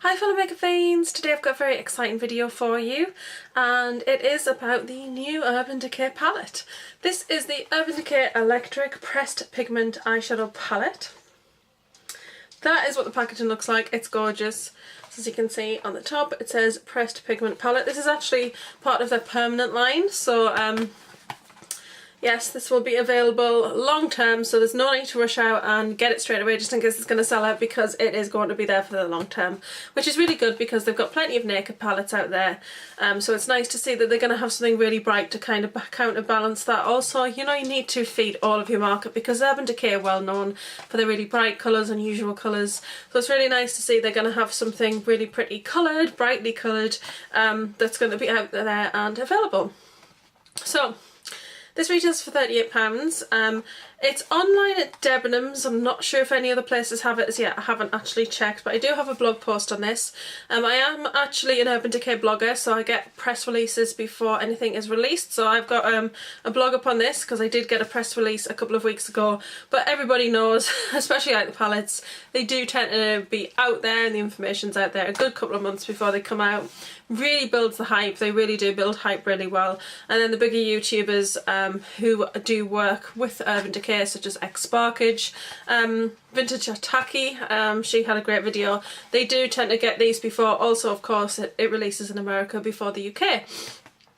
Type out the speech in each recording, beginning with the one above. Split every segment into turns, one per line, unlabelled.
Hi fellow makeup fiends! Today I've got a very exciting video for you and it is about the new Urban Decay palette. This is the Urban Decay Electric Pressed Pigment Eyeshadow Palette. That is what the packaging looks like. It's gorgeous. So as you can see on the top it says Pressed Pigment Palette. This is actually part of their permanent line, so yes, this will be available long term, so there's no need to rush out and get it straight away just in case it's going to sell out, because it is going to be there for the long term, which is really good because they've got plenty of naked palettes out there. So it's nice to see that they're going to have something really bright to kind of counterbalance that. Also, you know, you need to feed all of your market because Urban Decay are well known for their really bright colours, unusual colours. So it's really nice to see they're going to have something really pretty coloured, brightly coloured, that's going to be out there and available. So this retails for £38. It's online at Debenhams. I'm not sure if any other places have it as yet. I haven't actually checked, but I do have a blog post on this. I am actually an Urban Decay blogger, so I get press releases before anything is released. So I've got a blog up on this because I did get a press release a couple of weeks ago. But everybody knows, especially like the palettes, they do tend to be out there and the information's out there a good couple of months before they come out. Really builds the hype. They really do build hype really well. And then the bigger YouTubers who do work with Urban Decay, such as X-Sparkage, Vintage Attacki, she had a great video. They do tend to get these before, also of course it releases in America before the UK.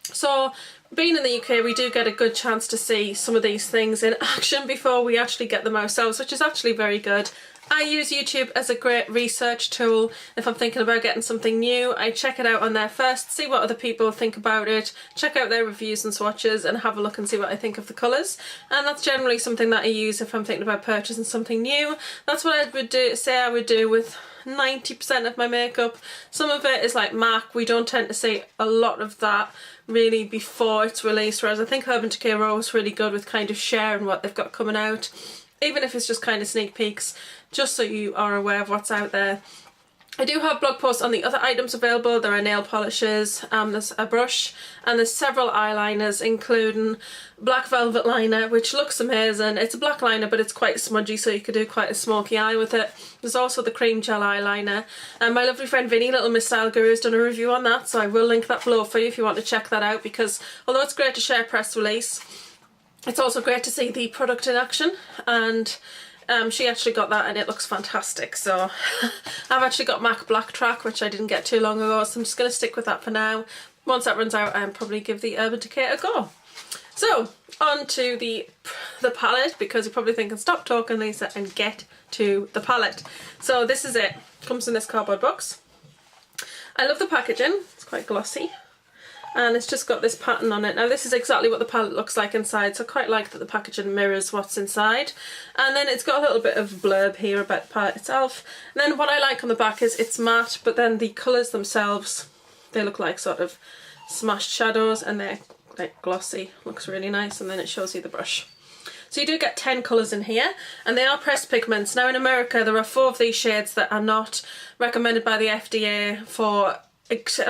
So being in the UK, we do get a good chance to see some of these things in action before we actually get them ourselves, which is actually very good. I use YouTube as a great research tool. If I'm thinking about getting something new, I check it out on there first, see what other people think about it, check out their reviews and swatches and have a look and see what I think of the colours. And that's generally something that I use if I'm thinking about purchasing something new. That's what I would say I would do with 90% of my makeup. Some of it is like MAC. We don't tend to see a lot of that really before it's released, whereas I think Urban Decay are always really good with kind of sharing what they've got coming out, even if it's just kind of sneak peeks, just so you are aware of what's out there. I do have blog posts on the other items available. There are nail polishes, there's a brush, and there's several eyeliners, including Black Velvet Liner, which looks amazing. It's a black liner, but it's quite smudgy, so you could do quite a smoky eye with it. There's also the cream gel eyeliner. And my lovely friend Vinny, Little Miss Style Guru, has done a review on that, so I will link that below for you if you want to check that out, because although it's great to share a press release, it's also great to see the product in action, and she actually got that and it looks fantastic. So I've actually got MAC Black Track, which I didn't get too long ago, so I'm just going to stick with that for now. Once that runs out, I'll probably give the Urban Decay a go. So on to the palette, because you're probably thinking stop talking Lisa and get to the palette. So this is it. Comes in this cardboard box. I love the packaging. It's quite glossy. And it's just got this pattern on it. Now this is exactly what the palette looks like inside, so I quite like that the packaging mirrors what's inside. And then it's got a little bit of blurb here about the palette itself. And then what I like on the back is it's matte, but then the colours themselves, they look like sort of smashed shadows and they're like glossy. Looks really nice, and then it shows you the brush. So you do get 10 colours in here, and they are pressed pigments. Now in America there are 4 of these shades that are not recommended by the FDA for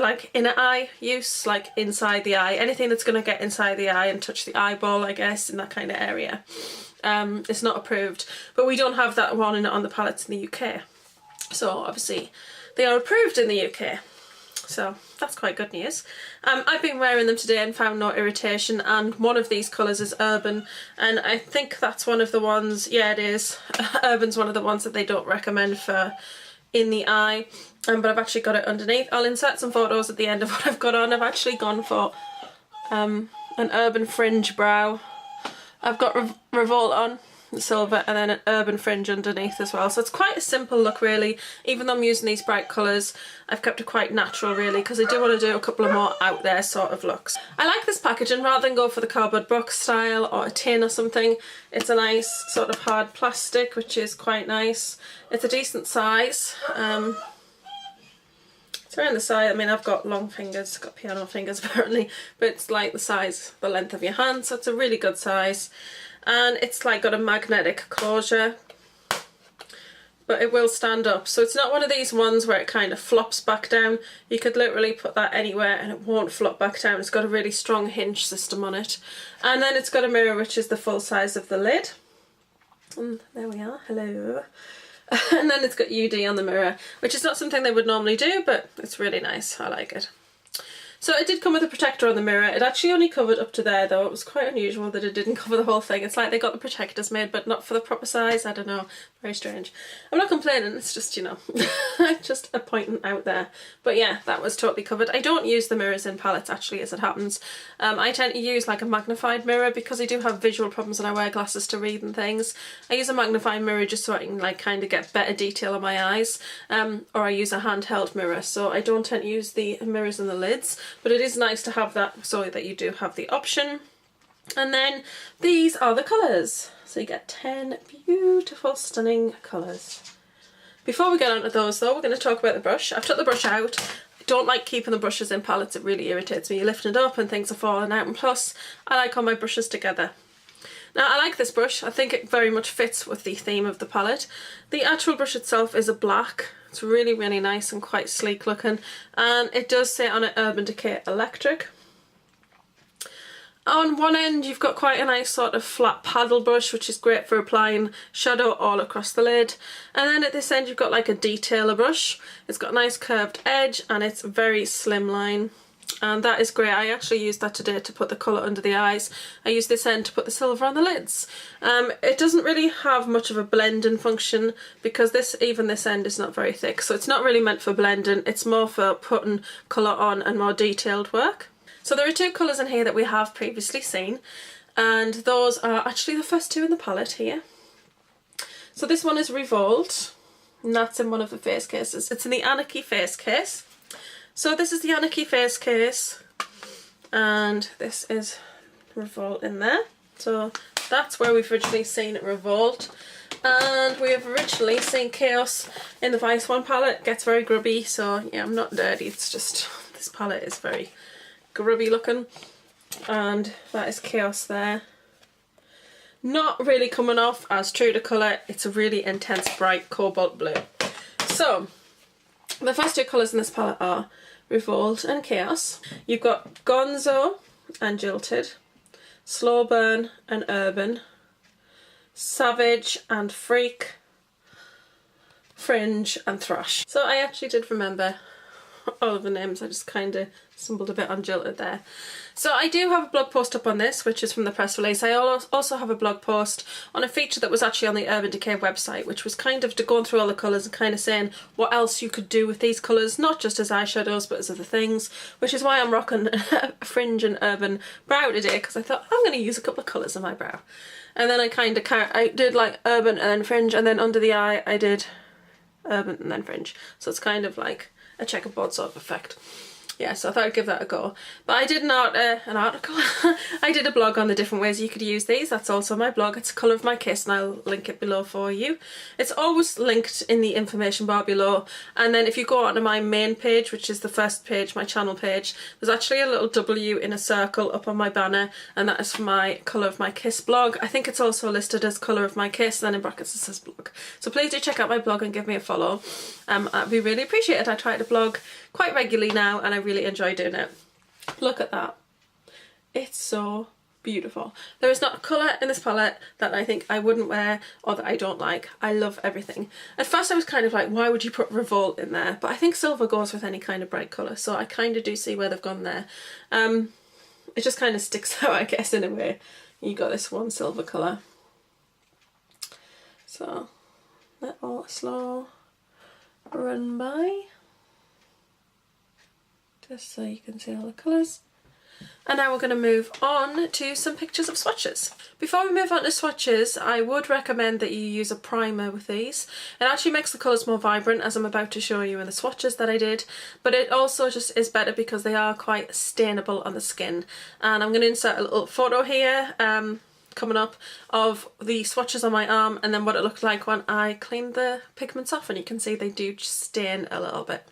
like inner eye use, like inside the eye. Anything that's going to get inside the eye and touch the eyeball, I guess, in that kind of area, it's not approved. But we don't have that one on the palettes in the UK, so obviously they are approved in the UK, so that's quite good news. I've been wearing them today and found no irritation, and one of these colours is Urban, and I think that's one of the ones, yeah it is, Urban's one of the ones that they don't recommend for in the eye. But I've actually got it underneath. I'll insert some photos at the end of what I've got on. I've actually gone for an Urban Fringe brow. I've got Revolt on, silver, and then an Urban Fringe underneath as well. So it's quite a simple look really. Even though I'm using these bright colours, I've kept it quite natural really, because I do want to do a couple of more out there sort of looks. I like this packaging. Rather than go for the cardboard box style or a tin or something, it's a nice sort of hard plastic, which is quite nice. It's a decent size. It's around the size, I mean I've got long fingers, I've got piano fingers apparently, but it's like the size, the length of your hand, so it's a really good size. And it's like got a magnetic closure, but it will stand up. So it's not one of these ones where it kind of flops back down. You could literally put that anywhere and it won't flop back down. It's got a really strong hinge system on it. And then it's got a mirror which is the full size of the lid. And there we are, hello. And then it's got UD on the mirror, which is not something they would normally do, but it's really nice. I like it. So it did come with a protector on the mirror. It actually only covered up to there though. It was quite unusual that it didn't cover the whole thing. It's like they got the protectors made but not for the proper size. I don't know. Very strange. I'm not complaining, it's just, you know, just a pointing out there. But yeah, that was totally covered. I don't use the mirrors in palettes actually, as it happens. I tend to use like a magnified mirror because I do have visual problems and I wear glasses to read and things. I use a magnifying mirror just so I can like kind of get better detail on my eyes. Or I use a handheld mirror, so I don't tend to use the mirrors in the lids. But it is nice to have that so that you do have the option. And then these are the colours. So you get 10 beautiful, stunning colours. Before we get on to those though, we're going to talk about the brush. I've took the brush out. I don't like keeping the brushes in palettes, it really irritates me. You're lifting it up and things are falling out, and plus I like all my brushes together. Now I like this brush, I think it very much fits with the theme of the palette. The actual brush itself is a black. It's really, really nice and quite sleek looking, and it does say on it Urban Decay Electric. On one end you've got quite a nice sort of flat paddle brush, which is great for applying shadow all across the lid. And then at this end you've got like a detailer brush. It's got a nice curved edge and it's very slimline. And that is great. I actually used that today to put the colour under the eyes. I used this end to put the silver on the lids. It doesn't really have much of a blending function because even this end is not very thick. So it's not really meant for blending. It's more for putting colour on and more detailed work. So there are two colours in here that we have previously seen. And those are actually the first two in the palette here. So this one is Revolt. And that's in one of the face cases. It's in the Anarchy face case. So this is the Anarchy face case, and this is Revolt in there. So that's where we've originally seen Revolt, and we have originally seen Chaos in the Vice 1 palette. It gets very grubby, so yeah, I'm not dirty, it's just this palette is very grubby looking, and that is Chaos there. Not really coming off as true to colour, it's a really intense bright cobalt blue. So the first two colours in this palette are Revolt and Chaos. You've got Gonzo and Jilted, Slow Burn and Urban, Savage and Freak, Fringe and Thrush. So I actually did remember all of the names, I just kind of stumbled a bit on Jilted there. So I do have a blog post up on this, which is from the press release. I also have a blog post on a feature that was actually on the Urban Decay website, which was kind of going through all the colours and kind of saying what else you could do with these colours, not just as eyeshadows but as other things, which is why I'm rocking a Fringe and Urban brow today, because I thought I'm going to use a couple of colours in my brow. And then I did like Urban and then Fringe, and then under the eye I did Urban and then Fringe. So it's kind of like a checkerboard sort of effect. Yeah, so I thought I'd give that a go. But I did an article. I did a blog on the different ways you could use these. That's also my blog. It's Colour of My Kiss, and I'll link it below for you. It's always linked in the information bar below. And then if you go onto my main page, which is the first page, my channel page, there's actually a little W in a circle up on my banner, and that is for my Colour of My Kiss blog. I think it's also listed as Colour of My Kiss, and then in brackets it says blog. So please do check out my blog and give me a follow. I'd be really appreciated. I try to blog quite regularly now, and I really enjoy doing it. Look at that. It's so beautiful. There is not a colour in this palette that I think I wouldn't wear or that I don't like. I love everything. At first I was kind of like, why would you put Revolt in there? But I think silver goes with any kind of bright colour, so I kind of do see where they've gone there. It just kind of sticks out, I guess, in a way. You got this one silver colour. So, little slow run by, just so you can see all the colours. And now we're going to move on to some pictures of swatches. Before we move on to swatches, I would recommend that you use a primer with these. It actually makes the colours more vibrant, as I'm about to show you in the swatches that I did, but it also just is better because they are quite stainable on the skin. And I'm going to insert a little photo here coming up of the swatches on my arm and then what it looked like when I cleaned the pigments off, and you can see they do stain a little bit.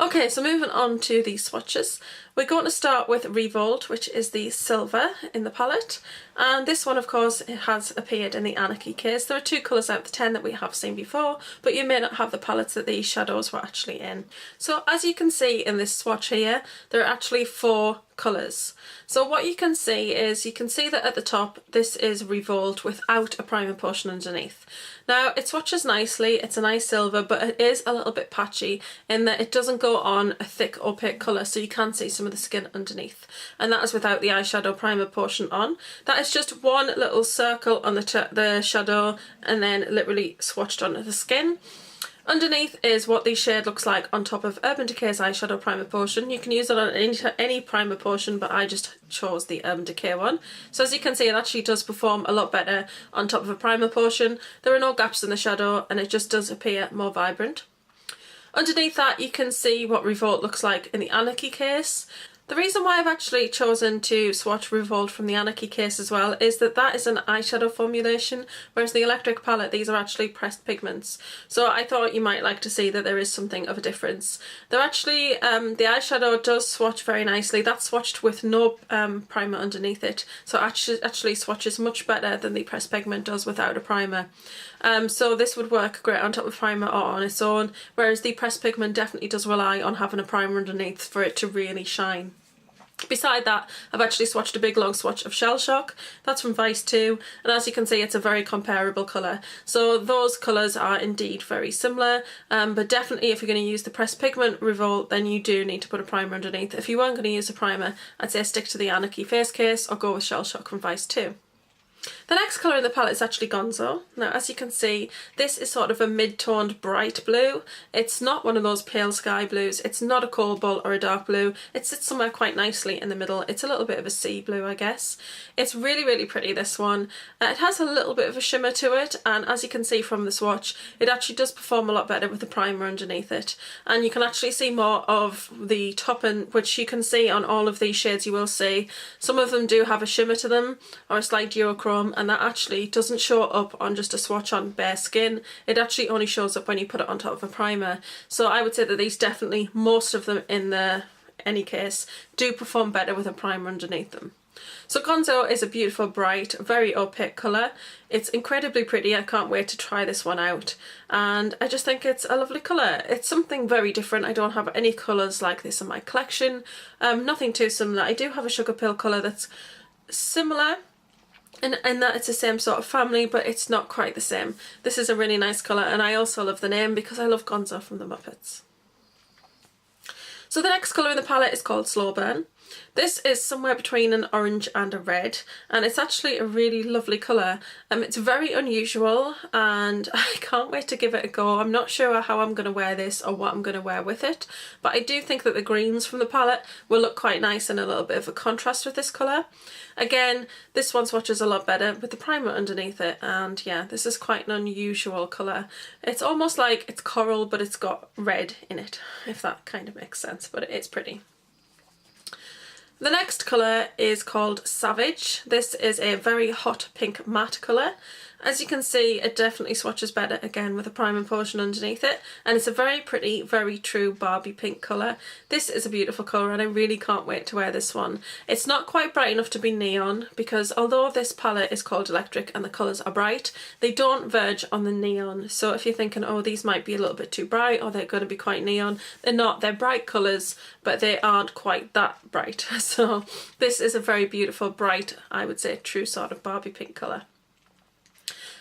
Okay, so moving on to the swatches, we're going to start with Revolt, which is the silver in the palette, And this one, of course, it has appeared in the Anarchy case. There are 2 colours out of the 10 that we have seen before, but you may not have the palettes that these shadows were actually in. So as you can see in this swatch here, there are actually 4 colours. So what you can see is, you can see that at the top this is Revolt without a primer portion underneath. Now it swatches nicely, it's a nice silver, but it is a little bit patchy in that it doesn't go on a thick opaque colour, so you can see some of the skin underneath, and that is without the eyeshadow primer portion on. That is just one little circle on the shadow and then literally swatched onto the skin. Underneath is what the shade looks like on top of Urban Decay's eyeshadow primer portion. You can use it on any primer portion, but I just chose the Urban Decay one. So as you can see, it actually does perform a lot better on top of a primer portion. There are no gaps in the shadow and it just does appear more vibrant. Underneath that, you can see what Revolt looks like in the Anarchy case. The reason why I've actually chosen to swatch Revolt from the Anarchy case as well is that that is an eyeshadow formulation, whereas the Electric Palette, these are actually pressed pigments. So I thought you might like to see that there is something of a difference. They're actually, the eyeshadow does swatch very nicely. That's swatched with no primer underneath it. So it actually swatches much better than the pressed pigment does without a primer. So this would work great on top of primer or on its own, whereas the pressed pigment definitely does rely on having a primer underneath for it to really shine. Beside that, I've actually swatched a big long swatch of Shell Shock. That's from Vice 2, and as you can see, it's a very comparable colour. So those colours are indeed very similar, but definitely if you're going to use the pressed pigment Revolt, then you do need to put a primer underneath. If you weren't going to use a primer, I'd say stick to the Anarchy face case or go with Shell Shock from Vice 2. The next colour in the palette is actually Gonzo. Now as you can see, this is sort of a mid-toned bright blue. It's not one of those pale sky blues, it's not a cobalt or a dark blue, it sits somewhere quite nicely in the middle. It's a little bit of a sea blue, I guess. It's really, really pretty, this one. It has a little bit of a shimmer to it, and as you can see from the swatch, it actually does perform a lot better with the primer underneath it. And you can actually see more of the top end, which you can see on all of these shades. You will see some of them do have a shimmer to them or a slight duochrome, and that actually doesn't show up on just a swatch on bare skin. It actually only shows up when you put it on top of a primer. So I would say that these definitely, most of them in any case, do perform better with a primer underneath them. So Gonzo is a beautiful, bright, very opaque colour. It's incredibly pretty. I can't wait to try this one out, and I just think it's a lovely colour. It's something very different. I don't have any colours like this in my collection. Nothing too similar. I do have a Sugar Pill colour that's similar, and that it's the same sort of family, but it's not quite the same. This is a really nice colour, and I also love the name because I love Gonzo from the Muppets. So the next colour in the palette is called Slow Burn. This is somewhere between an orange and a red, and it's actually a really lovely colour. It's very unusual and I can't wait to give it a go. I'm not sure how I'm going to wear this or what I'm going to wear with it, but I do think that the greens from the palette will look quite nice and a little bit of a contrast with this colour. Again, this one swatches a lot better with the primer underneath it, and yeah, this is quite an unusual colour. It's almost like it's coral, but it's got red in it, if that kind of makes sense, but it's pretty. The next colour is called Savage. This is a very hot pink matte colour. As you can see, it definitely swatches better again with a primer portion underneath it, and it's a very pretty, very true Barbie pink colour. This is a beautiful colour and I really can't wait to wear this one. It's not quite bright enough to be neon, because although this palette is called Electric and the colours are bright, they don't verge on the neon. So if you're thinking, oh, these might be a little bit too bright or they're going to be quite neon, they're not. They're bright colours, but they aren't quite that bright. So this is a very beautiful, bright, I would say true sort of Barbie pink colour.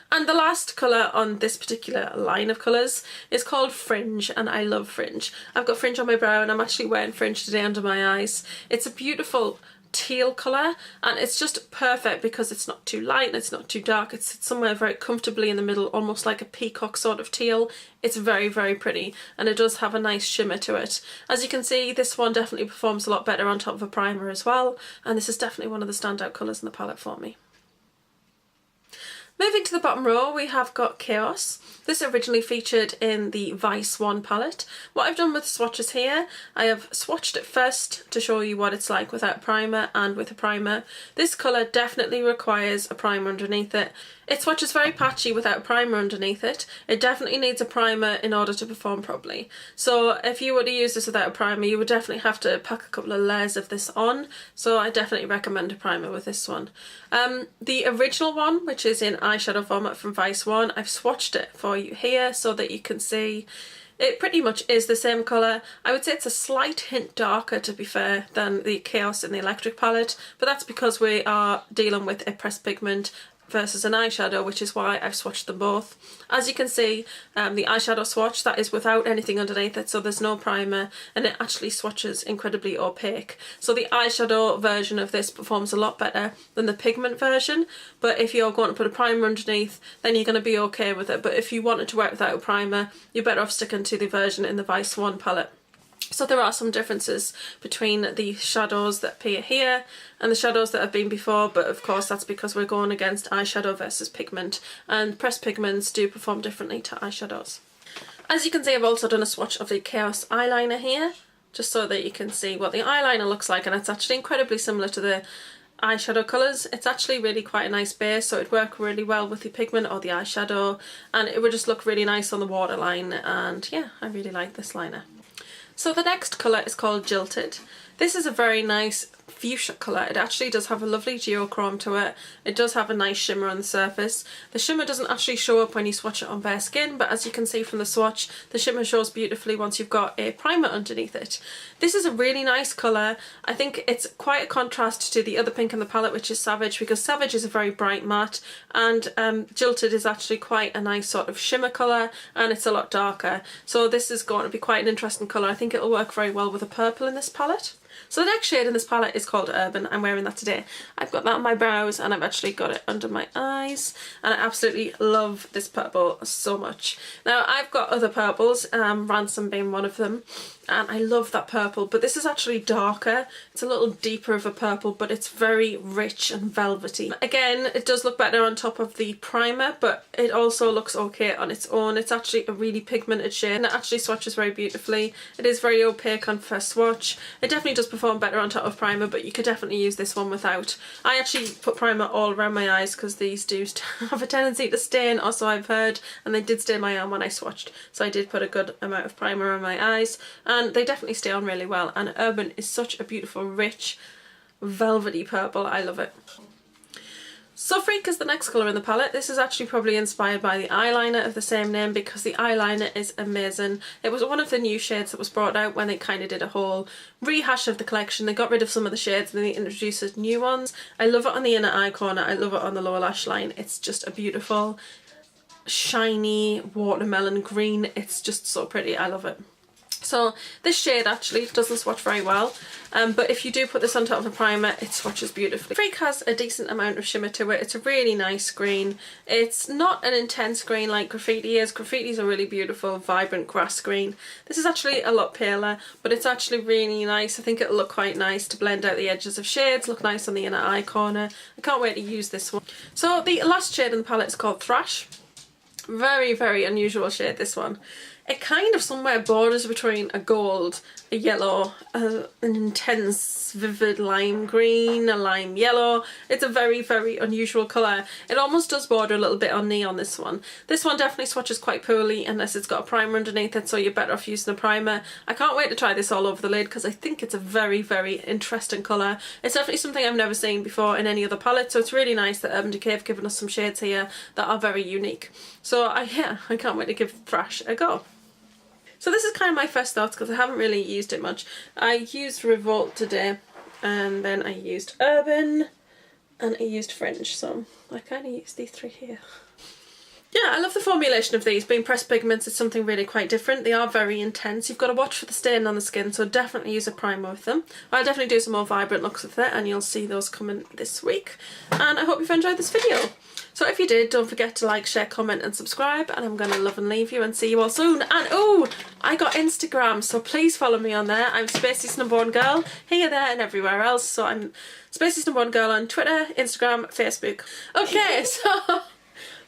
And the last colour on this particular line of colours is called Fringe, and I love Fringe. I've got Fringe on my brow and I'm actually wearing Fringe today under my eyes. It's a beautiful teal colour, and it's just perfect because it's not too light and it's not too dark. It's somewhere very comfortably in the middle, almost like a peacock sort of teal. It's very, very pretty, and it does have a nice shimmer to it. As you can see, this one definitely performs a lot better on top of a primer as well, and this is definitely one of the standout colours in the palette for me. Moving to the bottom row, we have got Chaos. This originally featured in the Vice 1 palette. What I've done with the swatches here, I have swatched it first to show you what it's like without primer and with a primer. This colour definitely requires a primer underneath it. It swatches very patchy without a primer underneath it. It definitely needs a primer in order to perform properly. So if you were to use this without a primer, you would definitely have to pack a couple of layers of this on. So I definitely recommend a primer with this one. The original one, which is in eyeshadow format from Vice One, I've swatched it for you here so that you can see it pretty much is the same colour. I would say it's a slight hint darker, to be fair, than the Chaos in the Electric palette, but that's because we are dealing with a pressed pigment versus an eyeshadow, which is why I've swatched them both. As you can see, the eyeshadow swatch, that is without anything underneath it, so there's no primer, and it actually swatches incredibly opaque. So the eyeshadow version of this performs a lot better than the pigment version, but if you're going to put a primer underneath, then you're going to be okay with it. But if you wanted to work without a primer, you're better off sticking to the version in the Vice One palette. So there are some differences between the shadows that appear here and the shadows that have been before, but of course that's because we're going against eyeshadow versus pigment, and pressed pigments do perform differently to eyeshadows. As you can see, I've also done a swatch of the Chaos eyeliner here, just so that you can see what the eyeliner looks like, and it's actually incredibly similar to the eyeshadow colours. It's actually really quite a nice base, so it'd work really well with the pigment or the eyeshadow, and it would just look really nice on the waterline, and yeah, I really like this liner. So the next colour is called Jilted. This is a very nice fuchsia colour. It actually does have a lovely geochrome to it. It does have a nice shimmer on the surface. The shimmer doesn't actually show up when you swatch it on bare skin, but as you can see from the swatch, the shimmer shows beautifully once you've got a primer underneath it. This is a really nice colour. I think it's quite a contrast to the other pink in the palette, which is Savage, because Savage is a very bright matte, and Jilted is actually quite a nice sort of shimmer colour, and it's a lot darker. So this is going to be quite an interesting colour. I think it'll work very well with a purple in this palette. So the next shade in this palette is called Urban. I'm wearing that today. I've got that on my brows, and I've actually got it under my eyes, and I absolutely love this purple so much. Now I've got other purples, Ransom being one of them, and I love that purple, but this is actually darker. It's a little deeper of a purple, but it's very rich and velvety. Again, it does look better on top of the primer, but it also looks okay on its own. It's actually a really pigmented shade, and it actually swatches very beautifully. It is very opaque on first swatch. It definitely does perform better on top of primer, but you could definitely use this one without. I actually put primer all around my eyes because these do have a tendency to stain, or so I've heard, and they did stain my arm when I swatched, so I did put a good amount of primer on my eyes, and they definitely stay on really well. And Urban is such a beautiful, rich, velvety purple. I love it. So Freak is the next colour in the palette. This is actually probably inspired by the eyeliner of the same name, because the eyeliner is amazing. It was one of the new shades that was brought out when they kind of did a whole rehash of the collection. They got rid of some of the shades and they introduced new ones. I love it on the inner eye corner. I love it on the lower lash line. It's just a beautiful, shiny watermelon green. It's just so pretty. I love it. So this shade actually doesn't swatch very well, but if you do put this on top of a primer, it swatches beautifully. Freak has a decent amount of shimmer to it. It's a really nice green. It's not an intense green like Graffiti is. Graffiti's a really beautiful, vibrant grass green. This is actually a lot paler, but it's actually really nice. I think it'll look quite nice to blend out the edges of shades, look nice on the inner eye corner. I can't wait to use this one. So the last shade in the palette is called Thrush. Very, very unusual shade, this one. It kind of somewhere borders between a gold, a yellow, an intense vivid lime green, a lime yellow. It's a very, very unusual colour. It almost does border a little bit on neon, this one. This one definitely swatches quite poorly unless it's got a primer underneath it, so you're better off using a primer. I can't wait to try this all over the lid because I think it's a very, very interesting colour. It's definitely something I've never seen before in any other palette, so it's really nice that Urban Decay have given us some shades here that are very unique. So yeah, I can't wait to give Thrush a go. So this is kind of my first thoughts because I haven't really used it much. I used Revolt today, and then I used Urban, and I used Fringe, so I kind of used these three here. Yeah, I love the formulation of these. Being pressed pigments is something really quite different. They are very intense. You've got to watch for the stain on the skin, so definitely use a primer with them. I'll definitely do some more vibrant looks with it, and you'll see those coming this week. And I hope you've enjoyed this video. So if you did, don't forget to like, share, comment and subscribe, and I'm going to love and leave you and see you all soon. And oh, I got Instagram, so please follow me on there. I'm Spacey's #1 girl, here, there and everywhere else. So I'm Spacey's #1 girl on Twitter, Instagram, Facebook. Okay, so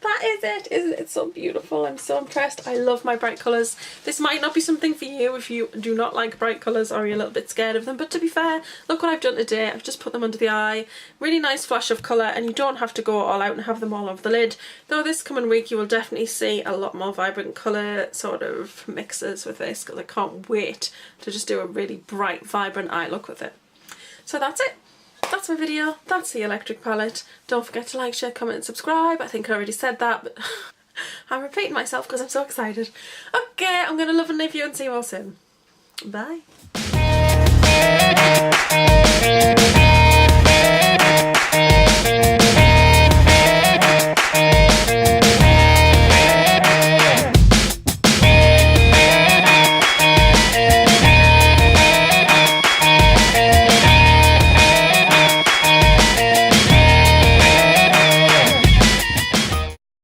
that is it. Isn't it so beautiful? I'm so impressed. I love my bright colours. This might not be something for you if you do not like bright colours or you're a little bit scared of them, but to be fair, look what I've done today. I've just put them under the eye. Really nice flash of colour, and you don't have to go all out and have them all over the lid. Though this coming week you will definitely see a lot more vibrant colour sort of mixes with this, because I can't wait to just do a really bright, vibrant eye look with it. So that's it. That's my video. That's the electric palette. Don't forget to like, share, comment and subscribe. I think I already said that, but I'm repeating myself because I'm so excited. Okay, I'm going to love and leave you and see you all soon. Bye.